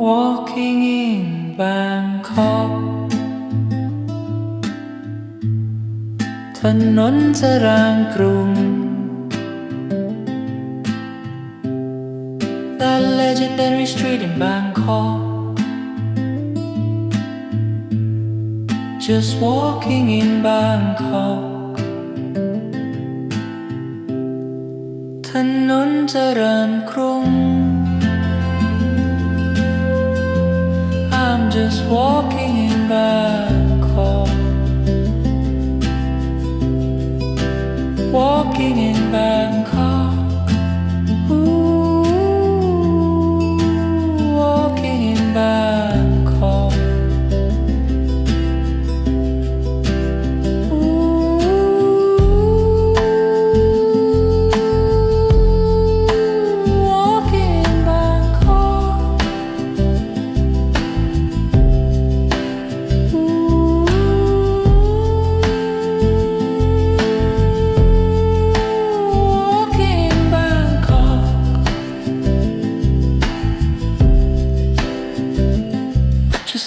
Walking in Bangkok ถนนจรางกรุง That legendary street in Bangkok Just walking in Bangkok ถนนเจริญกรุง I'm just walking in Bangkok Walking in Bangkok Ooh, walking in Bangkok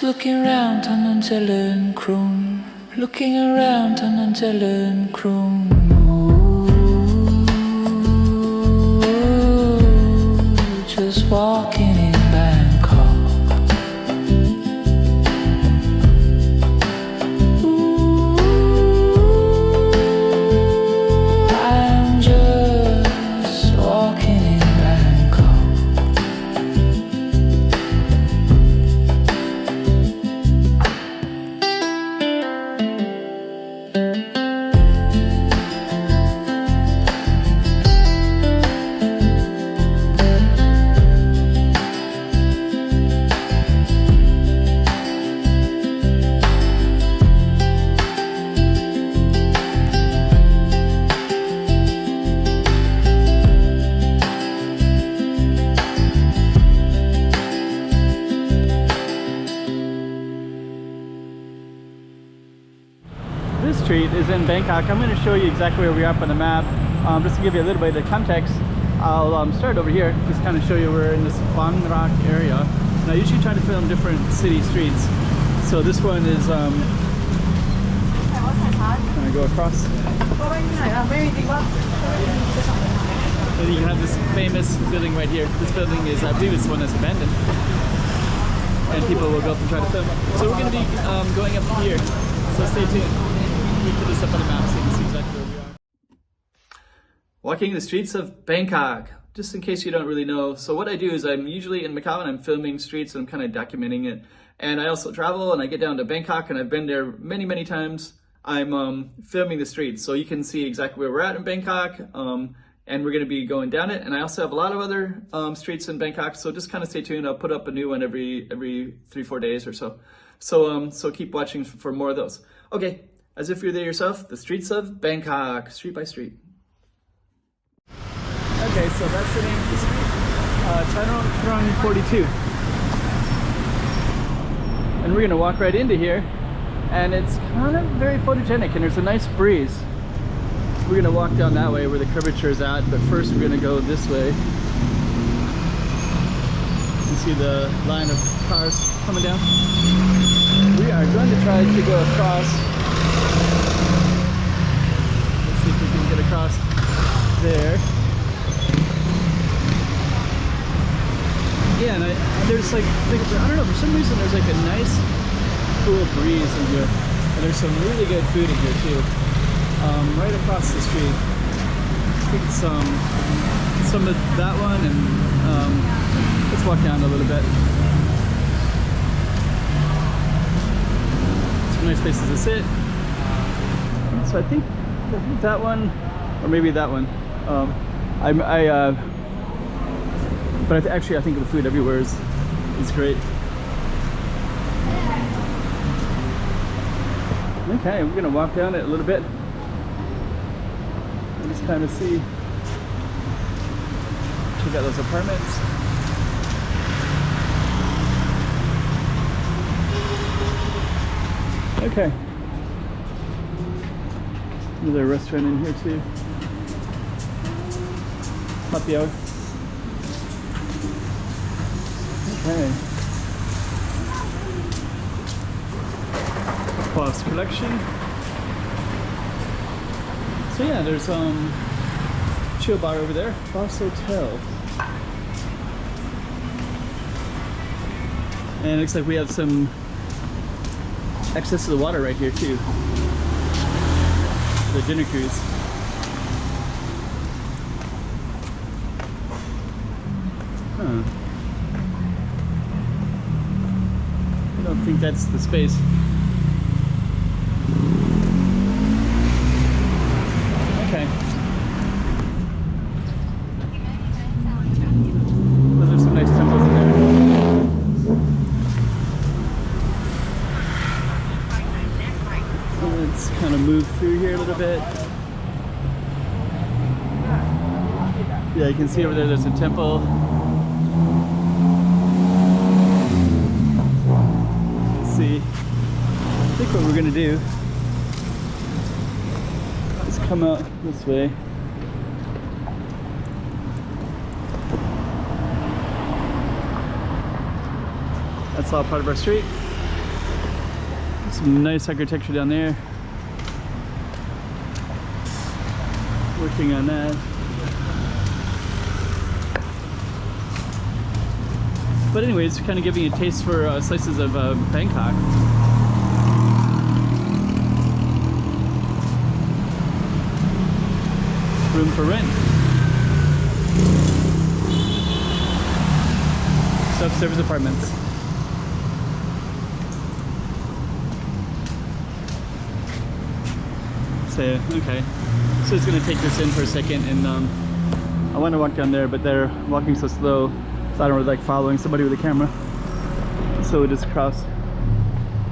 Looking around ถนนเจริญกรุง Looking around ถนนเจริญกรุง Just walking in Bangkok I'm just walking in Bangkok This street is in Bangkok. I'm going to show you exactly where we are up on the map. Just to give you a little bit of context, I'll start over here, just kind of show you we're in this Bang Rock area. And I usually try to film different city streets. So this one is, I'm going to go across. And you can have this famous building right here. This building is, I believe this one is abandoned. And people will go up and try to film. So we're going to be going up here. So stay tuned. We put this up on the map so you can see exactly where we are. Walking the streets of Bangkok, just in case you don't really know. So what I do is I'm usually in Macau and I'm filming streets and I'm kind of documenting it. And I also travel and I get down to Bangkok and I've been there many times. I'm filming the streets so you can see exactly where we're at in Bangkok. And we're going to be going down it. And I also have a lot of other streets in Bangkok. So just kind of stay tuned. I'll put up a new one every 3-4 days or so. So keep watching for more of those. Okay, as if you're there yourself, the streets of Bangkok, street by street. Okay, so that's the name of the street, Charoen Krung 42. And we're gonna walk right into here, and it's kind of very photogenic, and there's a nice breeze. We're gonna walk down that way where the curvature is at, but first we're gonna go this way. You see the line of cars coming down? We are going to try to go across. Let's see if we can get across there. Yeah, and there's like, I don't know, for some reason there's like a nice, cool breeze in here. And there's some really good food in here too. Right across the street. I think it's some of that one, and let's walk down a little bit. Nice places to sit. So I think that one, or maybe that one. But actually I think the food everywhere is great. Okay, we're gonna walk down it a little bit and just kind of see. Check out those apartments. Okay. There's a restaurant in here too. Happy hour. Okay. Boss collection. So yeah, there's chill bar over there, Boss Hotel. And it looks like we have some access to the water right here too. The dinner cruise. Huh. I don't think that's the space. Okay. Those are some nice temples in there. Let's kind of move through here a little bit. Yeah, you can see over there there's a temple. Let's see. I think what we're gonna do is come out this way. That's all part of our street. Some nice architecture down there. Working on that. But anyways, kind of giving you a taste for slices of Bangkok. Room for rent. Self-service apartments. So, okay. So it's gonna take this in for a second, and I want to walk down there, but they're walking so slow, so I don't really like following somebody with a camera. So we just cross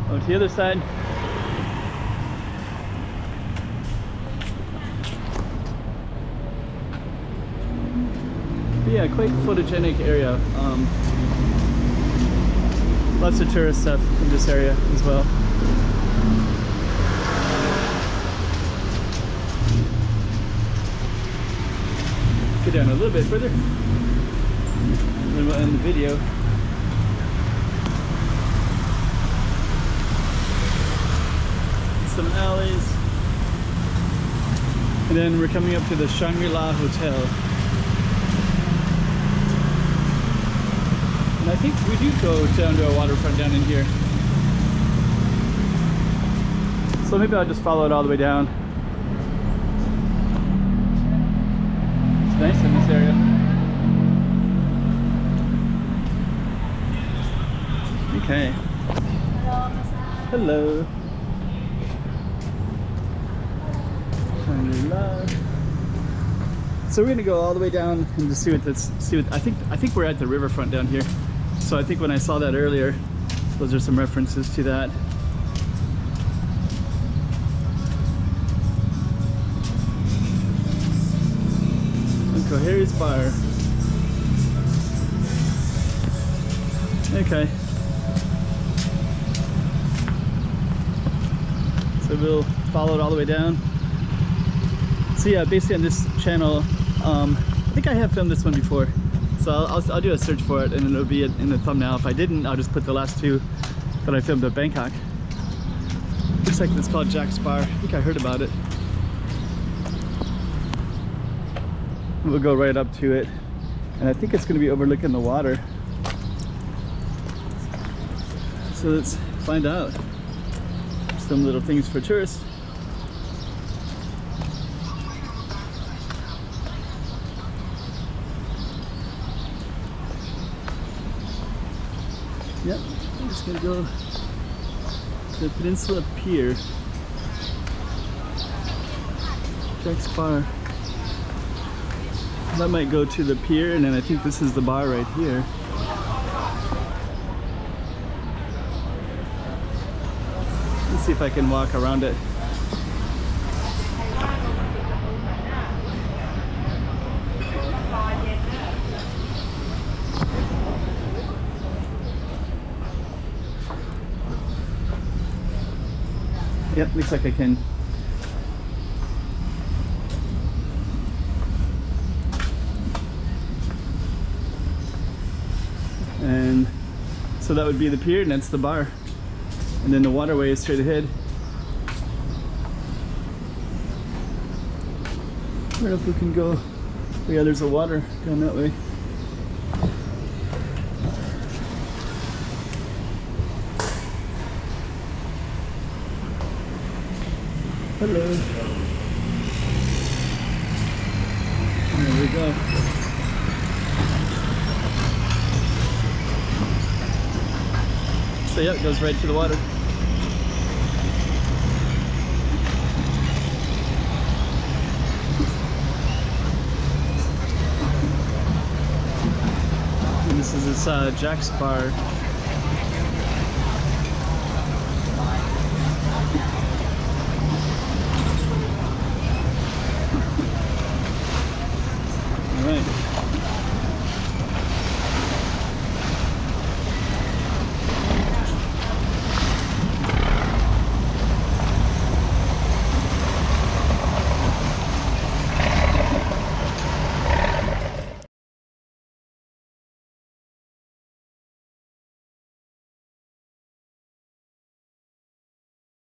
over to the other side. But yeah, quite photogenic area. Lots of tourist stuff in this area as well. Get down a little bit further, and then we'll end the video. Some alleys, and then we're coming up to the Shangri-La Hotel. And I think we do go down to a waterfront down in here. So maybe I'll just follow it all the way down. It's nice in this area. Okay. Hello. Shangri-La. So we're gonna go all the way down and just see what this. I think we're at the riverfront down here. So I think when I saw that earlier, those are some references to that. Uncle Harry's Bar. Okay. So we'll follow it all the way down. So yeah, basically on this channel, I think I have filmed this one before. So I'll do a search for it, and it'll be in the thumbnail. If I didn't, I'll just put the last two that I filmed at Bangkok. Looks like it's called Jack's Bar. I think I heard about it. We'll go right up to it, and I think it's going to be overlooking the water. So let's find out. Some little things for tourists. Yep, I'm just gonna go to the Peninsula Pier. Jack's Bar. That might go to the pier, and then I think this is the bar right here. Let's see if I can walk around it. Yep, looks like I can. And so that would be the pier, and that's the bar. And then the waterway is straight ahead. don't know if we can go. Oh, yeah, there's a water down that way. Hello. There we go. So yeah, it goes right to the water. And this is this Jack's bar.